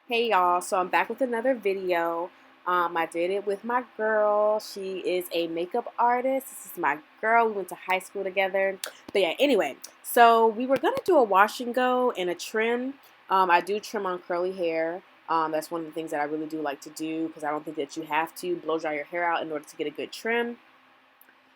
Hey y'all, so I'm back with another video. I did it with my girl. She is a makeup artist. This is my girl. We went to high school together. But yeah, anyway, so we were gonna do a wash and go and a trim. I do trim on curly hair. That's one of the things that I really do like to do because I don't think that you have to blow dry your hair out in order to get a good trim.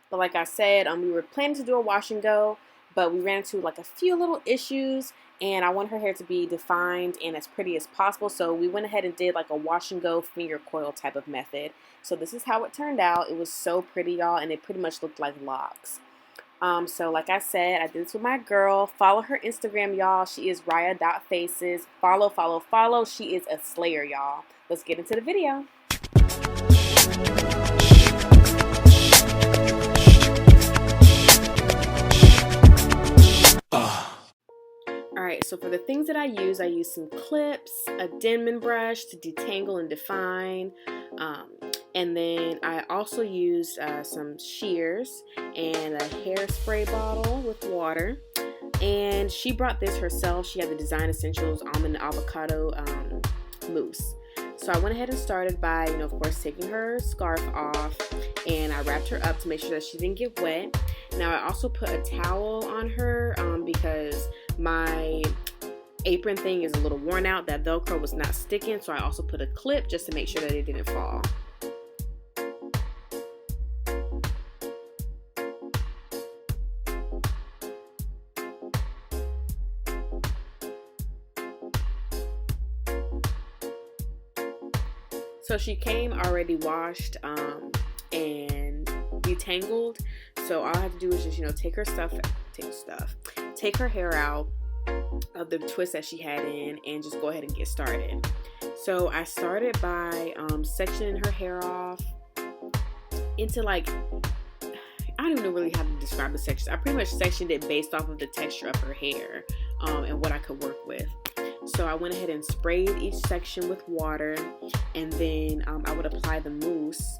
But like I said, we were planning to do a wash and go, but we ran into like a few little issues, and I want her hair to be defined and as pretty as possible. So we went ahead and did like a wash and go finger coil type of method. So this is how it turned out. It was so pretty, y'all, and it pretty much looked like locks. So like I said, I did this with my girl. Follow her Instagram, y'all. She is Raya.faces. Follow, follow, follow. She is a slayer, y'all. Let's get into the video. Alright, so for the things that I use some clips, a Denman brush to detangle and define, and then I also used some shears and a hairspray bottle with water. And she brought this herself. She had the Design Essentials Almond and Avocado mousse. So I went ahead and started by, of course, taking her scarf off, and I wrapped her up to make sure that she didn't get wet. Now I also put a towel on her because my apron thing is a little worn out. That Velcro was not sticking, so I also put a clip just to make sure that it didn't fall. So she came already washed and detangled. So all I have to do is just, take her hair out of the twist that she had in and just go ahead and get started. So I started by sectioning her hair off into like, I don't even really have to describe the section. I pretty much sectioned it based off of the texture of her hair and what I could work with. So I went ahead and sprayed each section with water, and then I would apply the mousse.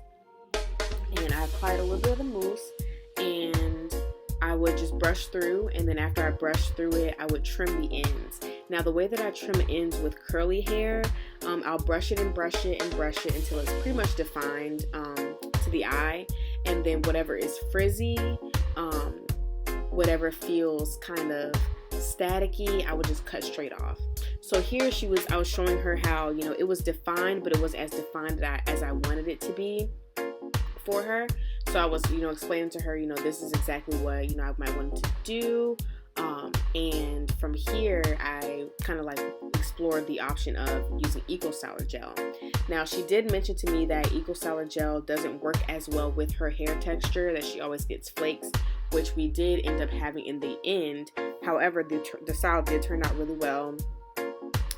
And I applied a little bit of the mousse, and I would just brush through, and then after I brushed through it, I would trim the ends. Now the way that I trim ends with curly hair, I'll brush it and brush it and brush it until it's pretty much defined to the eye, and then whatever is frizzy, whatever feels kind of staticky, I would just cut straight off. So here I was showing her how, it was defined, but it was as defined as I wanted it to be for her. So I was, explaining to her, this is exactly what, I might want to do. And from here, I kind of like explored the option of using Styl Gel. Now, she did mention to me that Styl Gel doesn't work as well with her hair texture, that she always gets flakes, which we did end up having in the end. However, the style did turn out really well.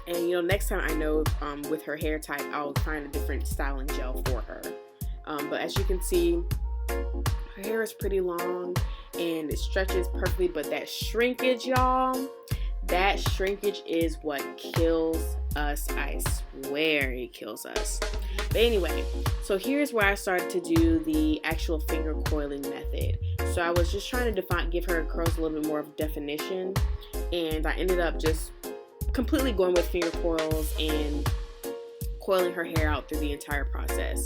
And, next time I know with her hair type, I'll find a different styling gel for her. But as you can see, her hair is pretty long and it stretches perfectly, but that shrinkage, y'all, that shrinkage is what kills us. I swear it kills us. But anyway, so here's where I started to do the actual finger coiling method. So I was just trying to give her curls a little bit more of definition, and I ended up just completely going with finger coils and coiling her hair out through the entire process.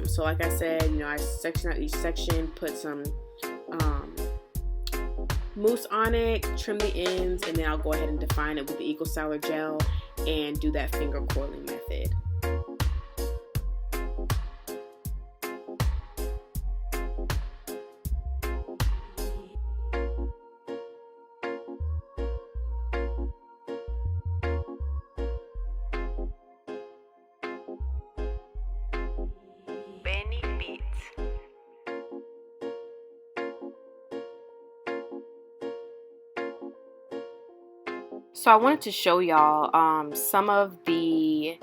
So like I said, I section out each section, put some mousse on it, trim the ends, and then I'll go ahead and define it with the Styl Gel and do that finger coiling method. So I wanted to show y'all some of the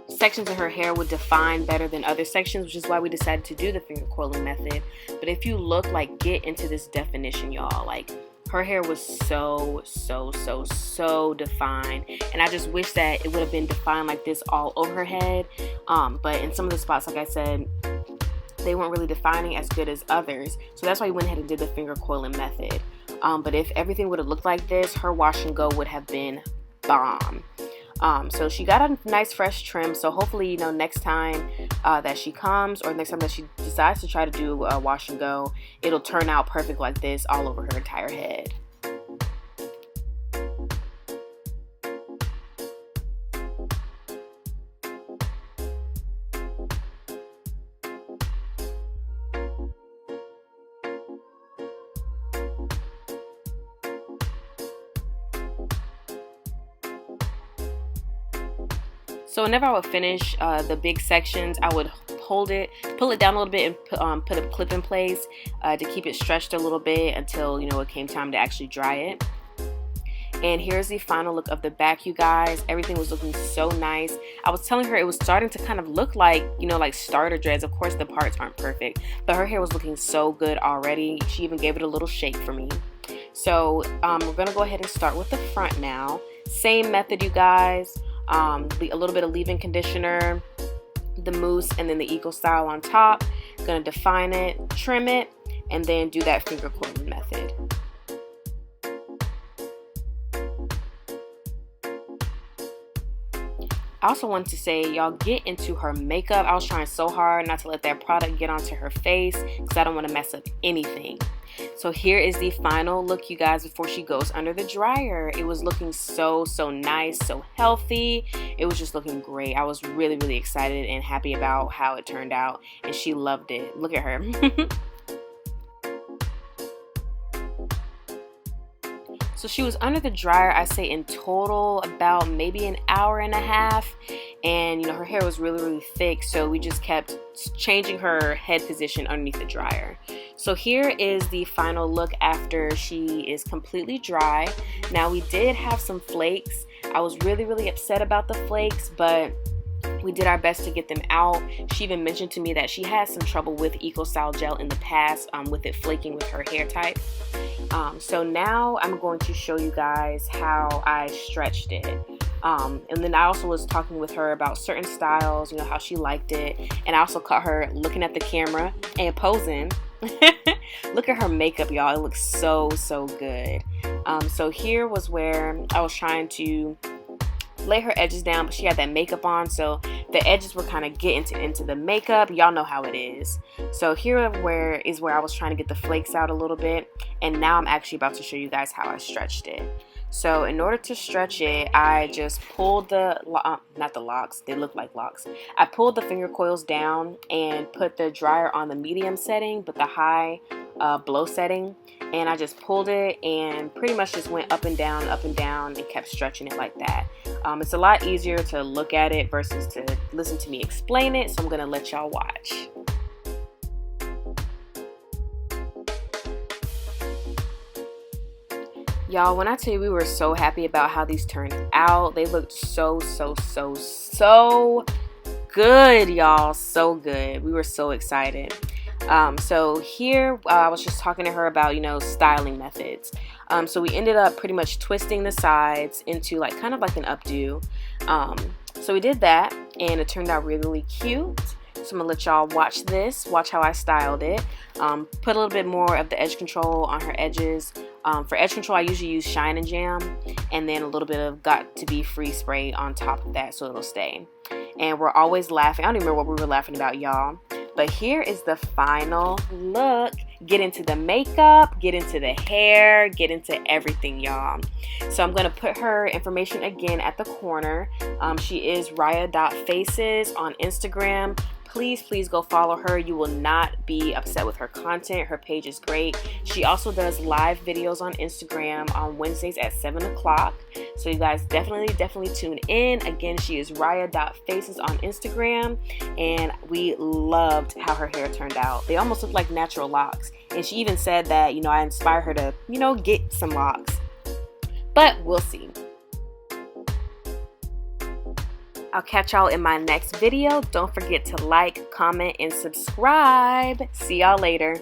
sections of her hair would define better than other sections, which is why we decided to do the finger coiling method. But if you look, get into this definition, y'all, her hair was so defined, and I just wish that it would have been defined like this all over her head. But in some of the spots, like I said, they weren't really defining as good as others. So that's why we went ahead and did the finger coiling method. But if everything would have looked like this, her wash and go would have been bomb. So she got a nice fresh trim. So hopefully, you know, next time that she comes, or next time that she decides to try to do a wash and go, it'll turn out perfect like this all over her entire head. So whenever I would finish the big sections, I would pull it down a little bit and put a clip in place to keep it stretched a little bit until, you know, it came time to actually dry it. And here's the final look of the back, you guys. Everything was looking so nice. I was telling her it was starting to kind of look like, you know, like starter dreads. Of course, the parts aren't perfect, but her hair was looking so good already. She even gave it a little shake for me. So we're gonna go ahead and start with the front now. Same method, you guys. A little bit of leave-in conditioner, the mousse, and then the Eco Style on top. Gonna define it, trim it, and then do that finger coiling method. I also wanted to say, y'all, get into her makeup. I was trying so hard not to let that product get onto her face because I don't want to mess up anything. So here is the final look, you guys, before she goes under the dryer. It was looking so nice, so healthy. It was just looking great. I was really excited and happy about how it turned out, and she loved it. Look at her. So she was under the dryer, I say in total about maybe an hour and a half, and you know, her hair was really thick, so we just kept changing her head position underneath the dryer. So here is the final look after she is completely dry. Now, we did have some flakes. I was really upset about the flakes, but we did our best to get them out. She even mentioned to me that she had some trouble with Eco Styl Gel in the past with it flaking with her hair type. So now I'm going to show you guys how I stretched it. And then I also was talking with her about certain styles, you know, how she liked it. And I also caught her looking at the camera and posing. Look at her makeup, y'all. It looks so good. So here was where I was trying to lay her edges down, but she had that makeup on, so the edges were kind of getting into the makeup. Y'all know how it is. So here is where I was trying to get the flakes out a little bit, and now I'm actually about to show you guys how I stretched it. So in order to stretch it, I just pulled the not the locks, they look like locks. I pulled the finger coils down and put the dryer on the medium setting but the high blow setting, and I just pulled it and pretty much just went up and down and kept stretching it like that. It's a lot easier to look at it versus to listen to me explain it, so I'm gonna let y'all watch. Y'all, when I tell you we were so happy about how these turned out, they looked so good, y'all. So good. We were so excited. So here I was just talking to her about, you know, styling methods. So we ended up pretty much twisting the sides into like kind of like an updo. So we did that, and it turned out really cute. So I'm gonna let y'all watch this, watch how I styled it. Put a little bit more of the edge control on her edges. For edge control, I usually use Shine and Jam, and then a little bit of Got to Be Free spray on top of that so it'll stay. And we're always laughing. I don't even remember what we were laughing about, y'all. But here is the final look. Get into the makeup, get into the hair, get into everything, y'all. So I'm gonna put her information again at the corner. She is Raya.faces on Instagram. Please go follow her. You will not be upset with her content. Her page is great. She also does live videos on Instagram on Wednesdays at 7 o'clock. So you guys definitely tune in. Again, she is Raya.faces on Instagram, and we loved how her hair turned out. They almost look like natural locks. And she even said that, you know, I inspired her to, you know, get some locks. But we'll see. I'll catch y'all in my next video. Don't forget to like, comment, and subscribe. See y'all later.